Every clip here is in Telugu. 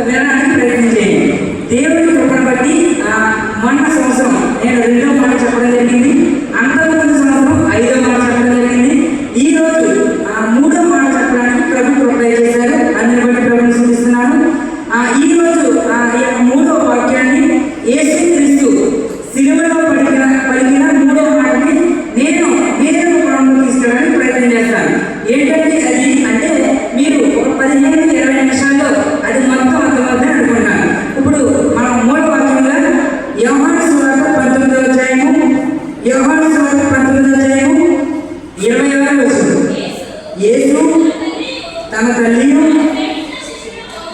వినడానికి ప్రయత్నం చేయండి. దేవుడి కృపను బట్టి మొన్న సంవత్సరం నేను 2వ మాట చెప్పడం జరిగింది, అంతకుముందు సంవత్సరం 5వ మాట చెప్పడం జరిగింది. ఈ రోజు 3వ మాట చెప్పడానికి ప్రభు కృప చేశారు. అందుని బట్టి ప్రభుని సూచిస్తున్నాను. ఈ రోజు ఈ యొక్క 3వ వాక్యాన్ని యేసుక్రీస్తు సిలువలో పలికిన 3వ మాటని నేను వేరే కోణంలో తీసుకోవడానికి ప్రయత్నం చేస్తాను. ఏంటంటే అది అంటే మీరు ఒక 15-20 నిమిషాల్లో అది మొత్తం అర్థమవుతుందని అనుకుంటున్నాను. ఇప్పుడు మనం 3వ వాక్యంలో యోహాను సువార్త 19వ అధ్యాయము 20వ వచనం, యేసు తన తల్లిని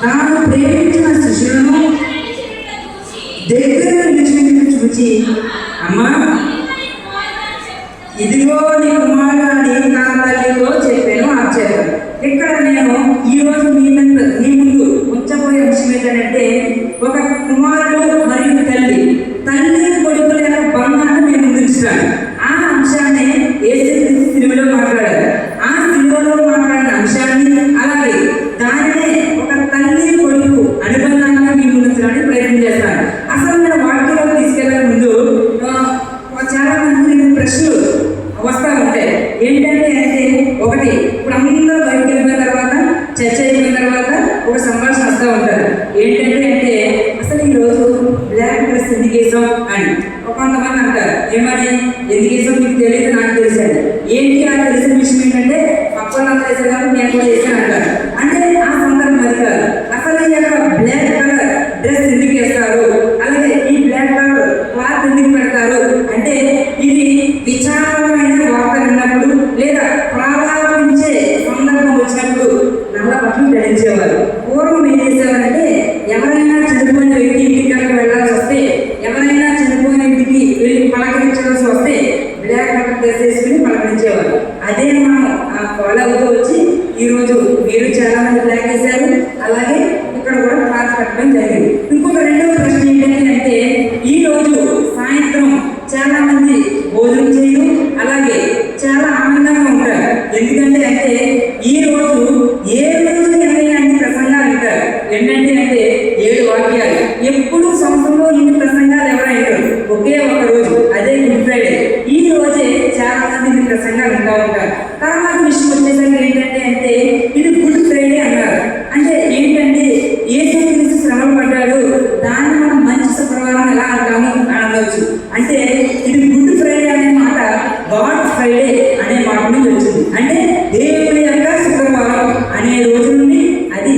తాను ప్రేమించిన శిష్యులను దగ్గర నిలిచి చూచి, అమ్మా ఇదిగో నీ కుమారుడు అని తన తల్లితో చెప్పాను. ఆశ్చర్యం. ఇక్కడ నేను ఈరోజు మీ ముందు ఉంచబోయే విషయం ఏంటంటే, ఒక కుమారుడు మరియు తల్లి కొడుకుల యొక్క బంధాన్ని నేను ముందుంచుతాను. ఆ అంశాన్ని యేసుక్రీస్తు సిలువలో మాట్లాడారు. ఆ సిలువలో మాట్లాడిన అంశాన్ని అలాగే దానినే ఒక తల్లి కొడుకు అనుబంధాన్ని మీ ముందుంచడానికి ప్రయత్నం చేస్తాను. అసలు నేను వాక్యంలో తీసుకెళ్లే ముందు చాలా మంది ప్రశ్నలు వస్తూ ఉంటాయి. ఏంటంటే ఒకటి, ఇప్పుడు అందరూ బయటకు వెళ్ళిపోయిన తర్వాత చర్చ అయిపోయిన తర్వాత ఒక సంభాషణ వస్తూ ఉంటారు. ఏంటంటే అసలు ఈరోజు బ్లాక్ డ్రెస్ ఎందుకు వేసాం అని కొంతమంది అంటారు. ఏమని ఎందుకు వేసాం మీకు తెలియదు, నాకు తెలిసాను. ఏంటి ఆ తెలిసిన విషయం ఏంటంటే పక్కనంతా వేసారు కాబట్టి నేను కూడా వేసాను అంటారు. అంటే ఆ సందర్భం అది కాదు. అసలు ఈ యొక్క బ్లాక్ కలర్ డ్రెస్ ఎందుకు వేస్తారు, అలాగే ఈ బ్లాక్ కలర్ క్లాత్ ఎందుకు పెడతారు అంటే, ఇది విచారమైన వార్త విన్నప్పుడు లేదా ప్రారంభించే సందర్భం వచ్చినప్పుడు నల్ల బట్టలు ధరించేవారు. పూర్వం ఏం చేసేవారంటే, ఎవరైనా చనిపోయిన వ్యక్తి ఇంటికి కనుక వెళ్ళాల్సి వస్తే, ఎవరైనా చనిపోయిన ఇంటికి వెళ్ళి పలకరించాల్సి వస్తే బ్లాక్ కలర్ డ్రెస్ వేసుకుని పలకరించేవారు. అదే మనం ఫాలో అవుతూ వచ్చి ఈరోజు మీరు చాలా మంది బ్లాక్ వేశారు, అలాగే ఇక్కడ కూడా క్లాత్ కట్టడం జరిగింది. ఇంకొక రెండవ ప్రశ్న ఏంటంటే, ఈ రోజు సాయంత్రం చాలా మంది భోజనం చేయరు, అలాగే చాలా ఆనందంగా ఉంటారు. ఎందుకంటే ఈ రోజు ఏ రోజు అన్ని ప్రసంగాలు ఉంటారు. ఏంటంటే 7 వాక్యాలు. ఎప్పుడు సంవత్సరంలో ఇన్ని ప్రసంగాలు ఎవరైనా ఒకే ఒక రోజు, అదే గుడ్ ఫ్రైడే. ఈ రోజే చాలా మంది ఇన్ని ప్రసంగాలు ఉంటా ఉంటారు. తర్వాత విషయం వచ్చేసరికి ఏంటంటే ఇది గుడ్ ఫ్రైడే అన్నారు. అంటే ఏంటంటే యేసుక్రీస్తు శ్రమలు పడ్డాడు, దాన్ని మనం మంచి శుక్రవారం ఎలా అంటాము అని అనవచ్చు. అంటే ఇది గుడ్ ఫ్రైడే అనే మాట గాడ్ ఫ్రైడే అనే మాట నుండి వచ్చింది. అంటే దేవుని యొక్క శుక్రవారం అనే రోజు నుండి అది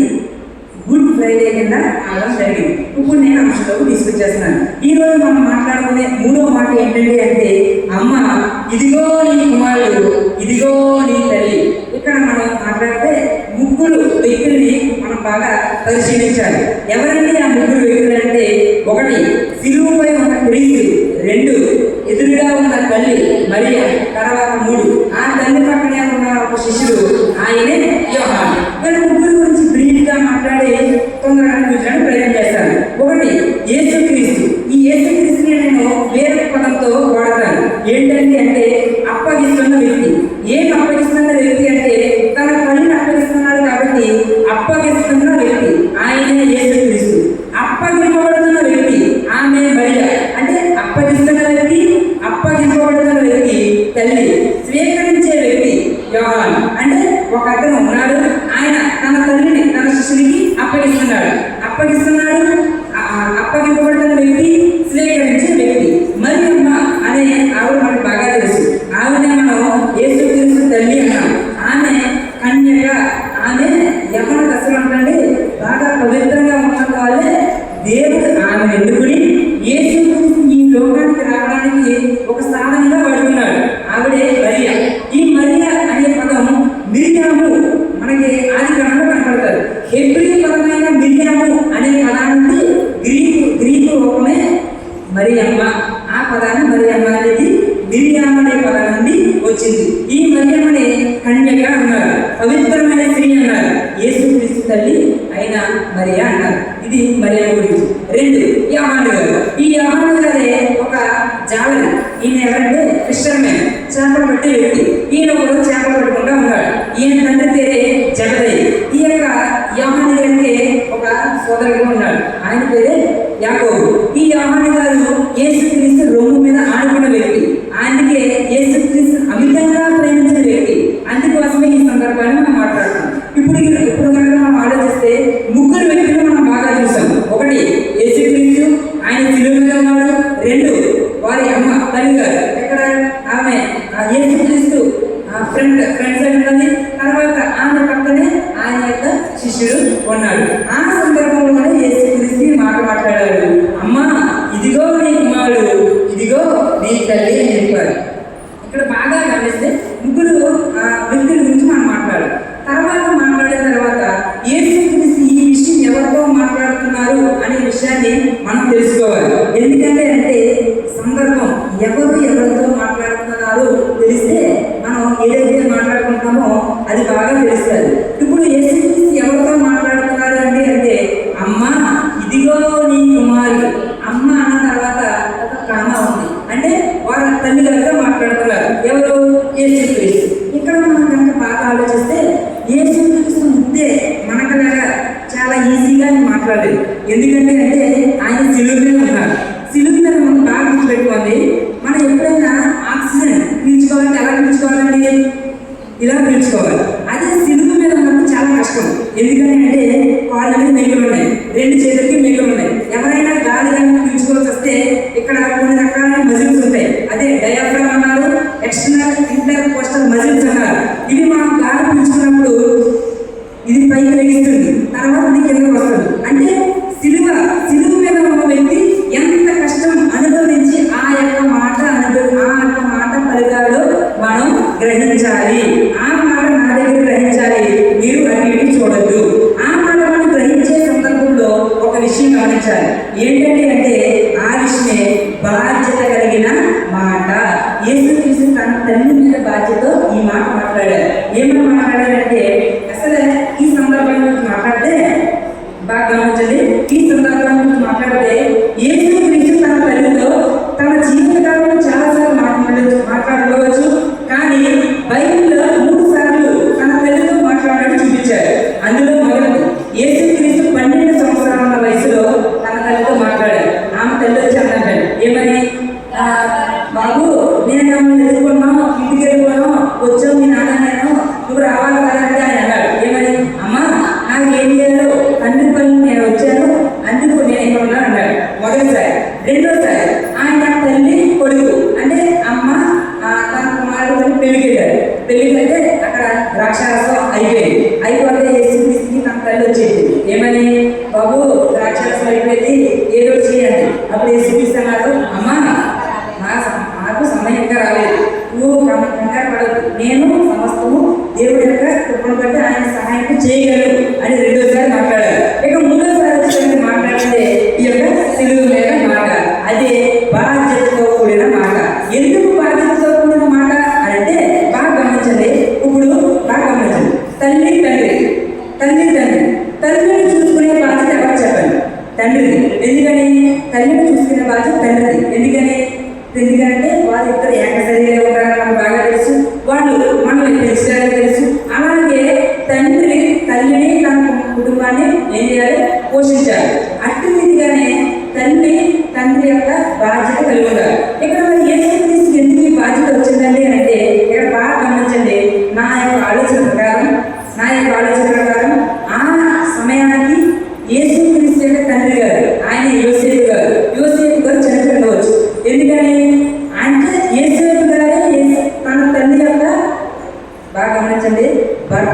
గుడ్ ఫ్రైడే కింద అనడం జరిగింది. ఇప్పుడు నేను అంశంలోకి తీసుకొచ్చేస్తున్నాను. ఈ రోజు మనం మాట్లాడుకునే 3వ మాట ఏంటంటే అమ్మ ఇదిగో నీ కుమారుడు, ఇదిగో నీ తల్లి. ఇక్కడ మనం మాట్లాడితే 3 వ్యక్తుల్ని మనం బాగా పరిశీలించాలి. ఎవరండి ఆ 3 వ్యక్తులు అంటే, 1 సిలువపై ఉన్న క్రీస్తు, 2 ఎదురుగా ఉన్న తల్లి మరియ, తర్వాత 3 ఆ తల్లి పక్కనే ఉన్న ఒక శిష్యుడు, ఆయనే యోహాను. నేను 3 గురించి బ్రీఫ్ గా మాట్లాడి తొందరగా కూర్చోడానికి ప్రయత్నం చేస్తాను. 1 యేసుక్రీస్తు. ఈ యేసుక్రీస్తుని నేను వేరే పదంతో వాడతాను. ఏంటంటే అప్పగిస్తున్న వ్యక్తి. ఏం అప్పగిస్తున్న వ్యక్తి అంటే తన తల్లిని అప్పగిస్తున్నాడు కాబట్టి అప్పగిస్తున్న వ్యక్తి ఆయనే యేసుక్రీస్తు. అప్పగింపబడుతున్న వ్యక్తి ఆమె మరియ. అంటే అప్పగిస్తున్న వ్యక్తి, అప్పగింపబడుతున్న వ్యక్తి తల్లి, స్వీకరించే వ్యక్తి యోహాను. అంటే ఒక అతను ఉన్నాడు, ఆయన తన తల్లిని తన శిష్యునికి అప్పగిస్తున్నాడు. అప్పగింపబడుతున్న వ్యక్తి, స్వీకరించే వ్యక్తి. మరియమ్మ అనే ఆవిడ మనకు బాగా తెలుసు. ఆవిడ మనం యేసుక్రీస్తు తల్లి అన్నాం. ఆమె కన్యక, ఆమె యవ్వన దశలో అంటే బాగా పవిత్రంగా ఉన్న వాళ్ళే దేవుడు ఆమె ఎన్నుకుని యేసుక్రీస్తు ఈ లోకానికి రావడానికి ఒక సాధనంగా వాడుకున్నాడు. ఆవిడే మరియ. ఈ మరియ అనే పదం మిరియాము మనకి ఆది కాలంలో కనపడతారు. హెబ్రీ పదమైన మిరియాము అనే పదానికి గ్రీకు రూపమే మరియమ్మ. ఆ పదాన్ని మరియమ్మ అనేది మిరియాము అనే పదం నుండి వచ్చింది. ఈ మరియమ్మని కన్యక అన్నారు, పవిత్రమైన స్త్రీ అన్నారు. యేసుక్రీస్తు తల్లి అయిన మరియ అన్నారు. ఇది మరియమ్మ గురించి. 2 యోహాను గారు. ఈ యోహాను గారే ఒక జాలరి. ఈయన ఎవరంటే ఫిషర్మెన్, చేపలు పట్టే వ్యక్తి. ఈయన ఒకరు చేపలు పట్టుకుంటూ ఉన్నాడు. ఈయన తండ్రి పేరే జబదయి. ఈ యొక్క యోహాను గారికి ఒక సోదరుడు ఉన్నాడు. ఆయన పేరే యాకోబు. ఈ యోహాను గారు యేసుక్రీస్తు రొమ్ము మీద ఆడుకున్న వ్యక్తి. ఆయనకే యేసుక్రీస్తు అమితంగా ప్రేమించిన వ్యక్తి. అందుకోసమే ఈ సందర్భాన్ని మనం మాట్లాడుతున్నాం. ఇప్పుడు కనుక మనం ఆలోచిస్తే ముగ్గురు వ్యక్తులు మనం బాగా చూసాం. ఒకటి యేసుక్రీస్తు, ఆయన శిలువ మీద ఉన్నాడు. రెండు వారి అమ్మ తల్లి గారు, ఎక్కడ ఆమె యేసుక్రీస్తు ఫ్రెండ్ సైడ్ ఉన్నది. తర్వాత ఆమె పక్కనే ఆయన యొక్క శిష్యుడు ఉన్నాడు. ఆ సందర్భంలోనే యేసుక్రీస్తు మాట మాట్లాడాడు, అమ్మా ఇదిగో నీ కుమారుడు, ఇదిగో నీ తల్లి అని చెప్పారు. ఇక్కడ బాగా గమనిస్తే ముగ్గురు వ్యక్తుల గురించి మనం మాట్లాడాలి. మాట్లాడిన తర్వాత యేసుక్రీస్తు ఈ విషయం ఎవరితో మాట్లాడుతున్నారు అనే విషయాన్ని మనం తెలుసుకోవాలి. ఎందుకంటే సందర్భం ఎవరితో మాట్లాడుతున్నారు తెలిస్తే మనం ఏదైతే మాట్లాడుకుంటామో అది బాగా తెలుస్తుంది. ఇప్పుడు యేసుక్రీస్తు ఎవరితో మాట్లాడుతున్నారు అంటే అమ్మ ఇదిగో నీ కుమారుడు. అమ్మ అన్న తర్వాత ఒక కామ ఉంది, అంటే వారి తల్లి గారితో మాట్లాడుతున్నారు. ఎవరు? యేసుక్రీస్తు. ఇక్కడ మనం కనుక బాగా ఆలోచిస్తే యేసుక్రీస్తు ముద్దే మనకలాగా చాలా ఈజీగా మాట్లాడలేదు. ఎందుకంటే ఆయన శిలువ మీద ఉన్నారు. శిలువ మీద మనం బాగా గుర్తుపెట్టుకోండి. మనం ఎప్పుడైనా ఆక్సిజన్ పీల్చుకోవాలంటే ఎలా పీల్చుకోవాలండి? ఇలా పీల్చుకోవాలి. అదే శిలువ మీద ఉన్నప్పుడు చాలా కష్టం. ఎందుకంటే కాళ్ళ మీద మెగ్గులు ఉన్నాయి, రెండు చేతులకి మెగ్గులు ఉన్నాయి. ఎవరైనా గాలి పీల్చుకోవాల్సి వస్తే ఇక్కడ కొన్ని రకాల మజిల్స్ ఉంటాయి. అదే డయాఫ్రామ్ అన్నారు, ఎక్స్టర్నల్ ఇంటర్కోస్టల్ మజిల్స్ అన్నారు. ఇవి మనం గాలి పీల్చుకున్నప్పుడు ఇది పైకి లెగిస్తుంది, తర్వాత ఇది కిందకు వస్తుంది. అంటే శిలువ మీద ఉన్న వ్యక్తి ఎంత కష్టం అనుభవించి ఆ యొక్క మాట ఫలితాలు మనం గ్రహించాలి. ఆ మాట నా దగ్గర గ్రహించాలి, మీరు అన్నిటికీ చూడద్దు. ఆ మాట మనం గ్రహించే సందర్భంలో ఒక విషయం గమనించాలి. ఏంటంటే ఆ విషయమే బాధ్యత కలిగిన మాట. యేసుక్రీస్తు తన తల్లి మీద బాధ్యతతో ఈ మాట మాట్లాడారు. ఏమని మాట్లాడారంటే అసలు ఈ సందర్భం గురించి మాట్లాడితే బాగా గమనించండి. ఈ సందర్భం గురించి మాట్లాడితే యేసుక్రీస్తు తన తల్లితో తన జీవితకాలంలో చాలాసార్లు మాట్లాడుకోవచ్చు, కానీ బైబిల్లో 3 సార్లు తన తల్లితో మాట్లాడాలని చూపించారు. అందులో మొదటి యేసుక్రీస్తు 12 సంవత్సరాల వయసులో తన తల్లితో మాట్లాడారు. ఆమె తల్లి వచ్చి అన్నాడు, ఏమని? బాబు నేను ఎదుర్కొన్నాను, ఇంటికి వెళ్ళిపోయాను, వచ్చావు మీ నాన్న, నేను నువ్వు రావాలి కదా అంటే ఆయన అన్నాడు. ఏమని? అమ్మ నాకు ఏం చేయాలో తండ్రి పని నేను వచ్చాను, అందుకు నేను ఇక్కడ ఉన్నాను అన్నాడు మొదటిసారి. రెండోసారి ఆయన తల్లి కొడుకు అంటే అమ్మ తన కుమారుడు పెళ్లికెళ్తే అక్కడ ద్రాక్షారసం అయిపోతే యేసుక్రీస్తుకి తన తల్లి వచ్చేది. ఏమని? బాబు ద్రాక్షారసం అయిపోయింది, ఏదో చేయండి. అప్పుడు యేసుక్రీస్తు అన్నారు, అమ్మ నాకు సమయం ఇంకా రాలేదు, నువ్వు కంగారు పడదు, నేను సమస్తము దేవుడి యొక్క కృపను బట్టి ఆయన సహాయం చేయగలరు అని రెండోసారి మాట్లాడారు. ఇక మూడోసారి వచ్చి మాట్లాడితే ఈ యొక్క శిలువ మీద మాట, అదే బాధ్యతతో కూడిన మాట. ఎందుకు బాధ్యతతో కూడిన మాట అంటే బాగా గమనించండి. ఇప్పుడు బాగా గమనించండి. తల్లిని చూసుకునే బాధ్యత ఎవరు చెప్పండి? తండ్రిది. ఎందుకని? తల్లిని చూసుకునే బాధ్యత తండ్రిది. ఎందుకంటే వాళ్ళిద్దరు ఏక శరీరంగా ఉంటారని మనకు బాగా తెలుసు, వాళ్ళు మనల్ని పెంచుతారని తెలుసు. అలాగే తండ్రి తల్లిని తన కుటుంబాన్ని ఏం చేయాలి? పోషించాలి. అట్టి రీతిగానే తండ్రి యొక్క బాధ్యత కలిగి ఉండాలి. ఇక్కడ యేసుక్రీస్తు ఎందుకు ఈ బాధ్యత వచ్చిందండి అంటే ఇక్కడ బాగా గమనించండి. నా యొక్క ఆలోచన ప్రకారం ఆ సమయానికి యేసుక్రీస్తు యొక్క తండ్రి గారు ఆయన యోసేపు గారు చనిపోయి ఉండవచ్చు. ఎందుకని అంటే యేసేపు గారే తన తల్లి యొక్క బాగా గమనించండి భార్య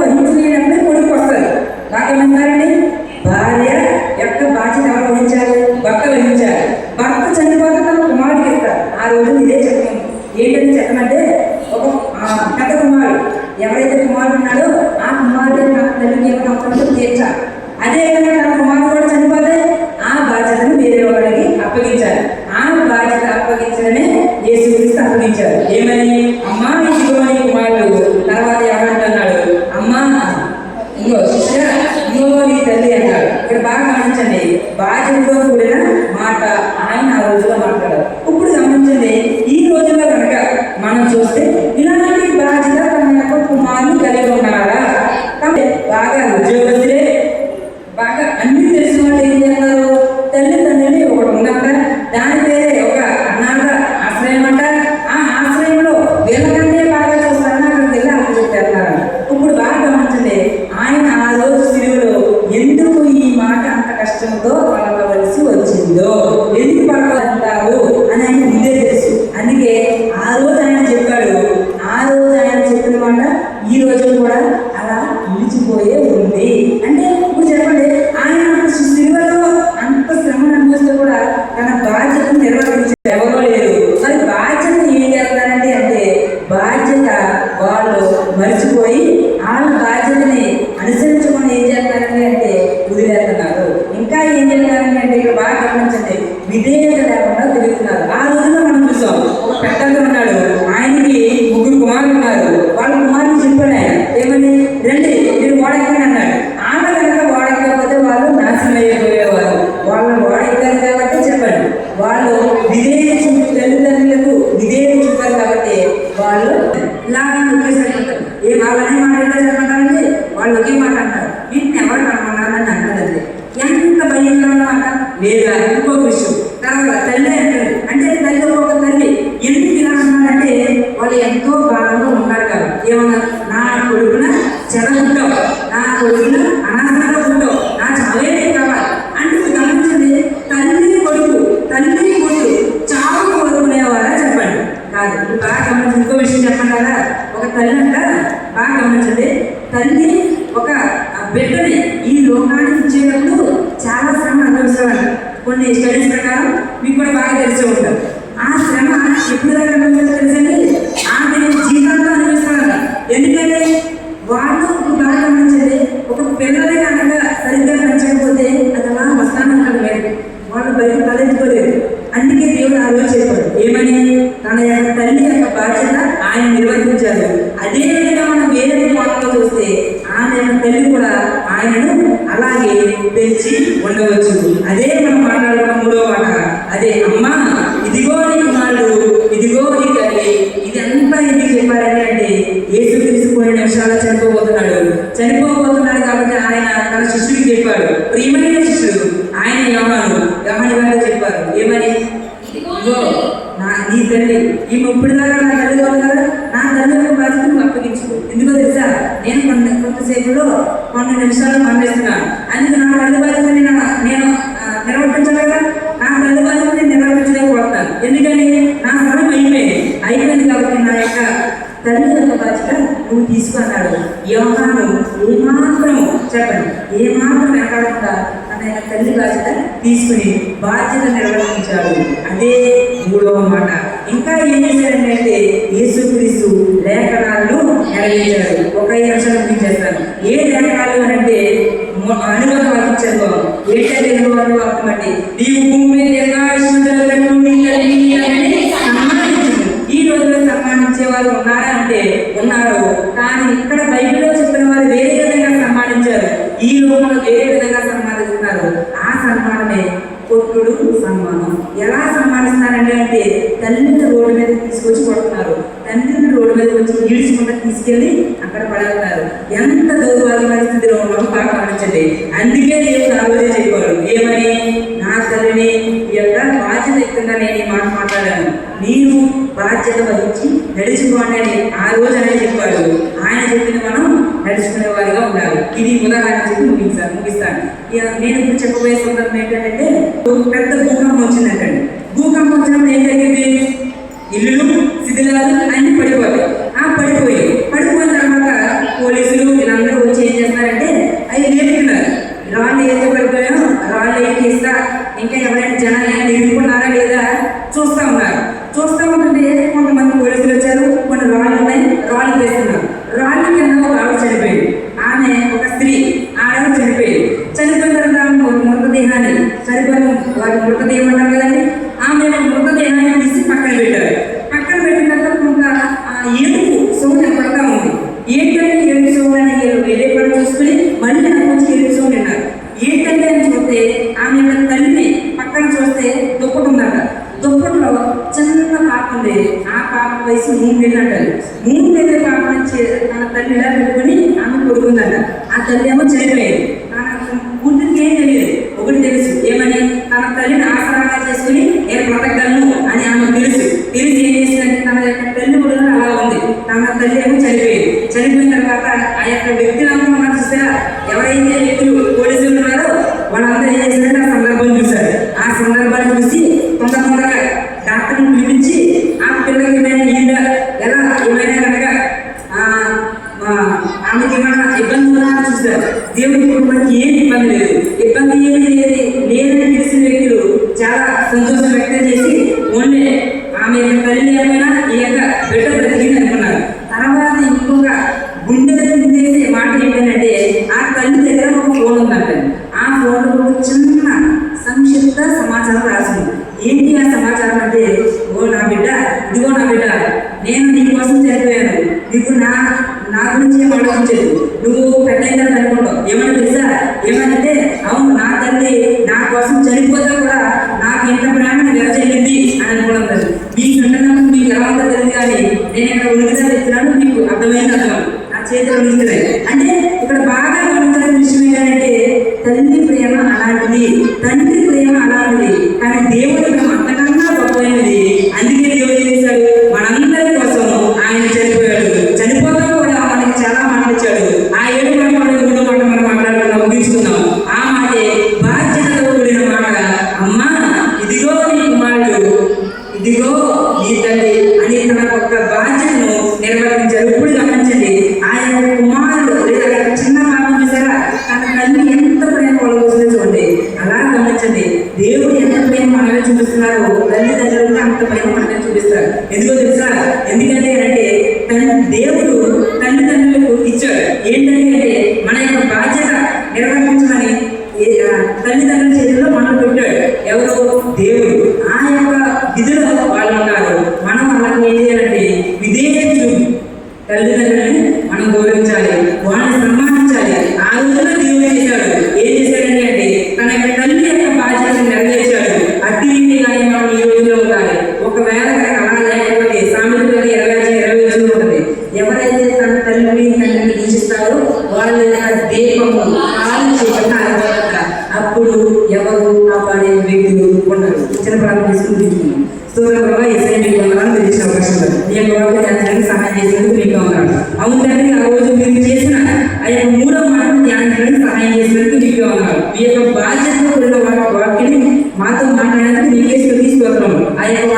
వహించలేనప్పుడే కొడుకు వస్తారు. బాగా గమనించారండి. భార్య యొక్క బాధ్యత ఎవరు వహించాలి? భర్త వహించాలి. భర్త చనిపోతే తన కుమారుడికి ఇస్తారు. ఆ రోజు ఇదే చెప్పండి. ఏంటని చెప్పమంటే ఒక పెద్ద కుమారుడు ఎవరైతే కుమారుడు ఉన్నాడో ఆ కుమారుడు తన తల్లికి ఏమైనా తీర్చాలి. అదేవిధంగా తన కుమారుడు కూడా చనిపోతే ఆ బాధ్యతను వేరే వాళ్ళకి అప్పగించాలి. ఆ బాధ్యత అప్పగించడమే యేసుక్రీస్తు అప్పగించారు. ఏమని? అమ్మా ఇదిగో నీ కుమారుడు. తర్వాత ఏమంటున్నాడు? అమ్మా ఇదిగో నీ తల్లి అన్నాడు. ఇక్కడ బాగా గమనించండి. బాధ్యతతో కూడిన మాట ఆయన ఆ రోజులో మాట్లాడారు. ఇప్పుడు గమనించండి, ఈ రోజుల్లో కనుక మనం చూస్తే ఇలాంటి బాధ్యత తన యొక్క కుమారులు కలిగి ఉన్నారా? బాగా ఉద్యోగస్తులే రోజు సిలువలో ఎందుకు ఈ మాట అంత కష్టంతో పలకవలసి వచ్చిందో, ఎందుకు పలకలంటారు అని ఆయన ముందే తెలుసు. అందుకే ఆ రోజు ఆయన చెప్పాడు. ఆ రోజు ఆయన చెప్పిన మాట ఈ రోజు కూడా అలా నిలిచిపోయే ఉంది. అంటే ఇప్పుడు చెప్పండి, ఆయన సిలువలో అంత శ్రమను అనుభవిస్తూ కూడా తన బాధ్యతను నిర్వర్తించారు. ఎవరో లేరు. మరి బాధ్యత ఏం చేస్తారండి అంటే, బాధ్యత వాళ్ళు మర్చిపోయి వాళ్ళ బాధ్యతని అనుసరించుకొని ఏం చేస్తారండి అంటే వదిలేస్తున్నారు. ఇంకా ఏం చేస్తారండి అంటే ఇక్కడ బాగా గమనించండి, విధేయత లేకుండా తిరుగుతున్నారు. ఆ రోజుల్లో మనం చూసాం, ఒక పెద్దగా ఉన్నాడు, ఆయనకి 3 కుమారులు ఉన్నారు. వాళ్ళ కుమారుని చెప్పాడు ఆయన ఏమని, రండి మీరు ఓడెక్కండి అన్నాడు. ఆమె కనుక ఓడెక్కకపోతే వాళ్ళు నాశనం అయిపోయేవారు. వాళ్ళు ఓడెక్కారు కాబట్టి చెప్పండి, వాళ్ళు విధేయత చూపి తల్లిదండ్రులకు విధేయత చూపారు కాబట్టి వాళ్ళు ఇలా చెప్పేసారు. ఏ వాళ్ళని మాట ఎలా చెప్పంటారంటే వాళ్ళు ఒకే మాట అంటారు, వీటిని ఎవరు కనుక్కున్నారని అంటారండి. ఎంత భయంకరమైన మాట లేదా. ఇంకొక విషయం తర్వాత తల్లి అంటారు. అంటే తల్లి ఒక తల్లి ఎందుకు ఇలా అన్నారంటే వాళ్ళు ఎంతో బాధలో ఉన్నారు కాబట్టి. ఏమన్నారు, నా కొడుకున చెడగొట్టావు, నా కొడుకున అనాథంగా ఉంటావు, నా చావే కావాలి అంటే గమనించండి. తల్లి కొడుకు చావు కోరుకునేవారా చెప్పండి, కాదు. ఇప్పుడు బాగా గమనించి ఇంకో విషయం చెప్పండి కదా. ఒక తల్లి అంట బాగా గమనించండి, తల్లి ఒక బిడ్డని ఈ లోకానికి ఇచ్చేటప్పుడు చాలా శ్రమ అనుభవిస్తారంట. కొన్ని స్టడీస్ ప్రకారం మీకు కూడా బాగా తెలిసి ఉంటారు. ఆ శ్రమ ఎప్పుడు దాకా అనుభవిస్తారో తెలుసండి, ఆమె జీవితంలో అనుభవిస్తారంట. ఎందుకంటే వాళ్ళు బాగా గమనించండి, ఒక పిల్లలే కనుక సరిగ్గా పెంచకపోతే అది అలా వస్తానంటారు లేదు, వాళ్ళు బయట తలెత్తుకోలేదు. అందుకే దేవుడు ఆ రోజు చెప్పాడు ఏమని, తన యొక్క తల్లి యొక్క బాధ్యత ఆయన నిర్వర్తించారు. అదే విధంగా మనం వేరే మాటలో చూస్తే ఆమె యొక్క తల్లి కూడా ఆయనను అలాగే పెంచి ఉండవచ్చు. అదే మనం మాట్లాడుకున్న 3వ మాట, అదే అమ్మా ఇదిగో నీ కుమారుడు, ఇదిగో నీ తల్లి. ఇదంతా ఎందుకు చెప్పారండి అంటే, యేసుక్రీస్తు కొన్ని నిమిషాలు చనిపోబోతున్నాడు కాబట్టి ఆయన తన శిష్యుడికి చెప్పాడు, ప్రియమైన శిష్యుడు ఆయన యోహాను గారు చెప్పారు ఏమని, ఇదిగో నీ తల్లి. ఈమె ఇప్పుడు దాకా నా తల్లి ఉంది కదా, నా తల్లి యొక్క బాధ్యతను అప్పగించుకో. ఎందుకో తెలుసా, నేను కొంతసేపులో కొన్ని నిమిషాలు మరణిస్తున్నాను. అందుకు నా తల్లి బాధ్యతని నేను నిర్వర్తించగలగా, నా తల్లి బాధ్యతని నిర్వర్తించలేకపోతున్నాను. ఎందుకని నా స్థలం అయిపోయింది కాబట్టి నా యొక్క తల్లి యొక్క బాధ్యత నువ్వు తీసుకున్నాడు. యోహాను ఏమాత్రం చెప్పండి, ఏమాత్రం వెనకాడకుండా తన యొక్క తల్లి బాధ్యత తీసుకుని బాధ్యత నిర్వర్తించాడు. అదే 3వ మాట. ఇంకా ఏం చేశారంటే యేసుక్రీస్తు లేఖనాలను నెరవేర్చాడు. ఒక 5 నిమిషాలు చూపించేస్తాను. ఏ లేఖనాలు అని అంటే అనుభవ వాక్యం చదువు. ఏంటంటే అనుభవ వాక్యం అంటే, నీవు భూమి ఈ రోజులో సన్మానించేవారు ఉన్నారా అంటే ఉన్నారు. కానీ ఇక్కడ బైబిల్లో చెప్పిన వారు వేరే విధంగా సన్మానించారు, ఈ లోకంలో వేరే విధంగా సన్మానిస్తున్నారు. ఆ సన్మానమే కొట్టుడు సన్మానం. ఎలా సన్మానిస్తున్నారండి అంటే, తల్లిని రోడ్డు మీద తీసుకొచ్చి కొడుతున్నారు, తండ్రిని రోడ్డు మీద వచ్చి ఈడ్చుకుంటూ తీసుకెళ్ళి అక్కడ పడేస్తారు. ఎంత దౌర్భాగ్యమైన స్థితిలో ఉన్నామో బాగా గమనించండి. అందుకే దేవుడు ఆ రోజే చెప్పారు ఏమని, నా తల్లిని ఈ యొక్క బాధ్యత ఎక్కువగా నేను ఈ మాట మాట్లాడాను, నేను బాధ్యత వహించి నడుచుకోండి అని ఆ రోజు ఆయన చెప్పాడు. ఆయన చెప్పింది మనం నడుచుకునే వారిగా ఉండాలి. ఇది ఉదాహరణ చెప్పి ముగిస్తాను. నేను ఇప్పుడు చెప్పబోయే సందర్భం ఏంటంటే, పెద్ద భూకంపం వచ్చిందంటండి. భూకంపం వచ్చినప్పుడు ఏం జరిగింది, ఇల్లులు శిథిలాలు అన్ని పడిపోతాయి. పడిపోయిన తర్వాత పోలీసులు వీళ్ళందరూ వచ్చి ఏం చేస్తారంటే అవి నేర్పుతున్నారు. రాళ్ళు ఏదో పడిపోయాయో రాళ్ళు ఎక్కిస్తా, ఇంకా ఎవరైనా జనాలు నిలుపుకున్నారా లేదా చూస్తూ ఉంటుంటే కొంతమంది పోలీసులు వచ్చారు, కొన్ని రాళ్ళు ఉన్నాయి, రాళ్ళు వేస్తున్నారు. రాళ్ళ కింద ఒక ఆవిడ చనిపోయింది. ఆమె ఒక స్త్రీ, ఆవిడ చనిపోయిన తర్వాత మృతదేహాన్ని వారి మృతదేహం అంటారు కదండి, ఆమె మృతదేహాన్ని తీసి పక్కన పెట్టారు. పక్కన పెట్టిన తర్వాత కొంత ఏడుపు సౌండ్ పడతా ఉంది. ఏంటంటే ఏడుపు సౌండ్ అని వేరే పని చూసుకుని మళ్ళీ కొంచెం ఏడుపు సౌండ్ విన్నారు. ఏంటంటే అని చూస్తే ఆమె యొక్క తల్లిని పక్కన చూస్తే దుప్పటి ఉందట. దుప్పట్లో చిన్న పాప ఉంది. ఆ పాప వయసు 3 నెలలు అంటారు. 3 నెలల పాపని తన తల్లి ఇలా పెట్టుకుని ఆమె కొడుకుందట. ఆ తల్లి ఏమో చనిపోయేది. తన కూతురికి ఏం తెలియదు, ఒకటి తెలుసు ఏమని, తన తల్లిని ఆసరాగా చేసుకుని నేను బ్రతకగలను అని ఆమె తెలిసి ఏం చేసిందంటే తన యొక్క తల్లి కూడా అలా ఉంది. తన తల్లి ఏమో చనిపోయింది. చనిపోయిన తర్వాత ఆ యొక్క వ్యక్తిని అంతా చూసారా, ఎవరైతే ఎవరైతే వ్యక్తులు పోలీసులు ఉన్నారో వాళ్ళందరూ ఏం చేశారంటే ఆ సందర్భం చూశారు. ఆ సందర్భాన్ని చూసి తొందరగా డాక్టర్ని పిలిపించి ఆ పిల్లలకి ఏమైనా ఎలా ఏమైనా కనుక ఆమెకి ఏమైనా ఇబ్బంది ఉన్నారని చూశారు. దేవుడి కుటుంబానికి ఏమి ఇబ్బంది లేదు, ఇబ్బంది ఏమి లేదని తెలిసిన వ్యక్తులు చాలా సంతోషం వ్యక్తం చేసి ఓన్లీ ఆమె యొక్క తల్లి ఏమైనా ఈ యొక్క బిడ్డ బ్రతికింది అనుకున్నారు. తర్వాత ఇంకొక గుండె చేసే మాట ఏంటంటే ఆ తల్లి దగ్గర ఒక ఫోన్ ఉందంట. ఆ ఫోన్లో చిన్న సంక్షిప్త సమాచారం రాసింది. ఏంటి ఆ సమాచారం అంటే, ఓ నా బిడ్డ, ఇదిగో నా బిడ్డ, నేను నీ కోసం చనిపోయాను, నీకు నా గురించి ఏం ఆలోచించదు, నువ్వు పెద్ద అయిందని అనుకుంటావు. ఏమని తెలుసా? ఏమంటే అవును, నా తల్లి నా కోసం చనిపోతే కూడా నాకు ఎంత ప్రేమను వెరచెల్లింది అని అనుకున్నాను. మీకు ఉంటున్నప్పుడు మీకు ఎలా ఉందో తెలియదు, కానీ నేను ఇక్కడ ఉనికిదా చెప్తున్నాను, మీకు అర్థమైంది అర్థం. నా చేతిలో ఉనికిదాయి అంటే ఇక్కడ బాగా గమనించాల్సిన విషయం ఏంటంటే తల్లి ప్రేమ అలాంటిది, తండ్రి ప్రేమ అలాంటిది, కానీ దేవుడి ప్రేమ అంతకన్నా గొప్పైనది. అందుకే దేవుడు చేశాడు, మనందరి కోసం ఆయన చనిపోయాడు. చనిపోతా కూడా మనకి చాలా మాటలు ఇచ్చాడు. ఆ 7 మాటలు 3 మాట మనం మాట్లాడుకున్నాం, ముగించుకున్నాం. ఆ మాటే బాధ్యతతో కూడిన మాట. అమ్మా, ఇదిగో నీ కుమారుడు, ఇదిగో నీ తల్లి అని తన యొక్క బాధ్యతను నిర్వర్తించారు. ఇప్పుడు గమనించండి, ఆ యొక్క కుమారుడు లేదా చిన్న పాపం చూసారా, తన తల్లి ఎంత ప్రేమ కొలవస్తుందో చూడండి. అలా గమనించండి, దేవుడు ఎంత ప్రేమ మనమే చూపిస్తున్నారో తల్లిదండ్రులు అంత ప్రేమ మనమే చూపిస్తారు. ఎందుకో తెలుసా? ఎందుకంటే అంటే దేవుడు తల్లిదండ్రులకు ఇచ్చాడు. ఏంటంటే మన యొక్క బాధ్యత నిర్వర్తించమని తల్లిదండ్రుల చేతుల్లో మనం పెట్టాడు. ఎవరు? దేవుడు. ఆ యొక్క విధులు వాళ్ళు ఉన్నారు. మనం వాళ్ళకి ఏం చేయాలంటే విధేయత తల్లిదండ్రులని మనం గౌరవించాలి, వాళ్ళని సన్మానించాలి. ఆ రోజుల్లో దేవుడు చేశాడు. ఏం చేశాడండి అంటే తన యొక్క తల్లి యొక్క బాధ్యతను నెరవేర్చాడు. అట్టి రీతిగానే మనం ఈ రోజులో ఉండాలి. ఒకవేళ అలా లేకపోతే సామెతలు 20 ఉంటుంది. ఎవరైతే తన తల్లిని తండ్రిని దూషిస్తారో వాళ్ళ యొక్క దీపము కాలు చేయకుండా అలవాట. అప్పుడు ఎవరు కాపాడే వ్యక్తులు ఉండరు. చిన్న ప్రార్థన తీసుకుని స్తోత్రం ఏసయ్య, మీకు వందనాలు తెలిసిన అవకాశం ఉంది. మీ యొక్క వాక్యాన్ని సహాయం చేసేందుకు మీకు వందనాలు. అవును తండ్రి, ఆ రోజు మీరు చేసిన ఆ యొక్క 3వ మాటను ధ్యానించడానికి సహాయం చేసినందుకు మీకు వందనాలు. మీ యొక్క బాధ్యతతో కూడిన వాక్యాన్ని మాతో మాట్లాడేందుకు మీకే స్తుతి స్తోత్రం. ఆ యొక్క